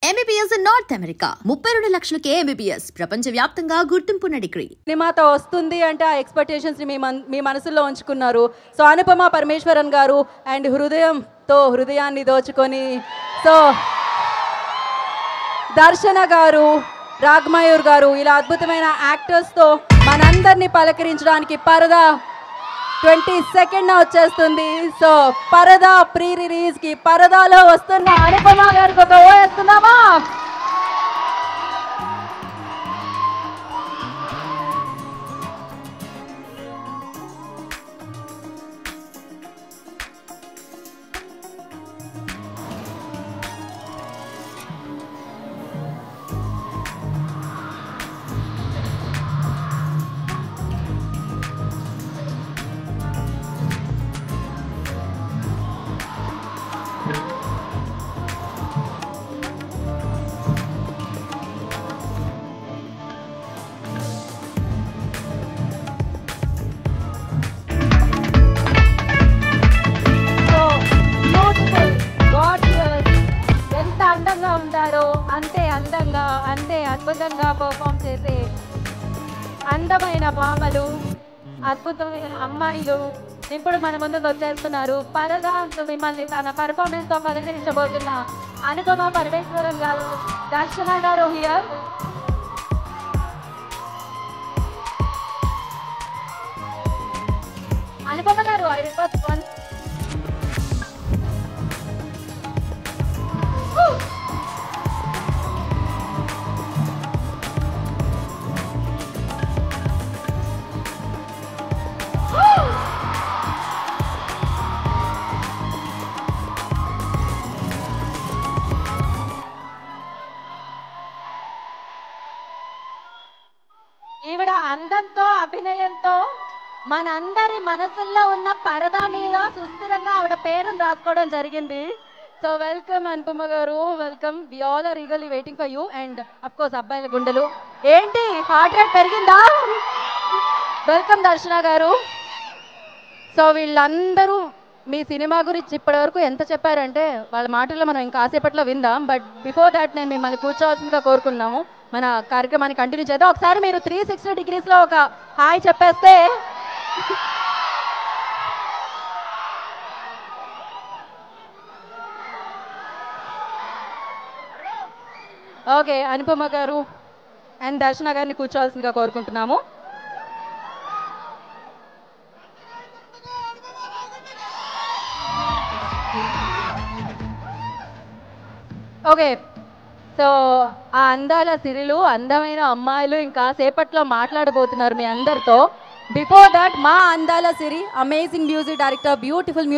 MBBS in North America. 32 లక్షలకే MBBS ప్రపంచవ్యాప్తంగా గుర్తింపున్న degree. సినిమాతో వస్తుంది అంటే ఆ ఎక్స్‌పెక్టేషన్స్ ని మీ మనసులో ఉంచుకున్నారు. సో అనుపమ పరమేశ్వరన్ గారు అండ్ హృదయంతో హృదయాన్ని దోచుకొని సో దర్శన గారు, రాగ్మయూర్ గారు ఇలా అద్భుతమైన యాక్టర్స్ తో మనందరినీ పలకరించడానికి పరదా 22న వచ్చేస్తుంది. సో పరదా ప్రీ రిలీజ్ కి పరదాలో వస్తున్న అనుపమ గారికి ఒక ఓ వేస్తున్నామా? ఉంటారో అంతే అందంగా అంతే అద్భుతంగా పర్ఫామ్ చేసే అందమైన భామలు, అద్భుతమైన అమ్మాయిలు ఇప్పుడు మన ముందుకు వచ్చేస్తున్నారు. పరదా మిమ్మల్ని తన పర్ఫార్మెన్స్ తో పలకరించబోతున్న అనుపమ పరమేశ్వరన్ గారు, దర్శన గారు హియర్. అనుపమ గారు ఐ రిక్వెస్ట్ వన్. ఈవిడ అందంతో అభినయంతో మనందరి మనసుల్లో ఉన్న పరదా మీద సుస్థిరంగా ఆవిడ పేరును రాసుకోవడం జరిగింది. So welcome Anupama garu, welcome. We all are eagerly waiting for you and of course అబ్బాయిల గుండెలు ఏంటి హార్ట్ రేట్ పెరిగిందా? వెల్కమ్ దర్శన గారు. సో వీళ్ళందరూ మీ సినిమా గురించి ఇప్పటివరకు ఎంత చెప్పారంటే వాళ్ళ మాటల్లో మనం ఇంకా కాసేపట్లో విందాం. బట్ బిఫోర్ దాట్ నేను మిమ్మల్ని కూర్చోవాల్సిందిగా కోరుకున్నాము. మన కార్యక్రమాన్ని కంటిన్యూ చేద్దాం. ఒకసారి మీరు 360 డిగ్రీస్లో ఒక హాయ్ చెప్పేస్తే. ఓకే, అనుపమ గారు అండ్ దర్శన గారిని కూర్చోవాల్సిందిగా కోరుకుంటున్నాము. ఓకే, సో ఆ అందాల సిరిలు, అందమైన అమ్మాయిలు ఇంకా సేపట్లో మాట్లాడబోతున్నారు మీ అందరితో. బిఫోర్ దట్ మా అందాల Siri amazing music director, beautiful music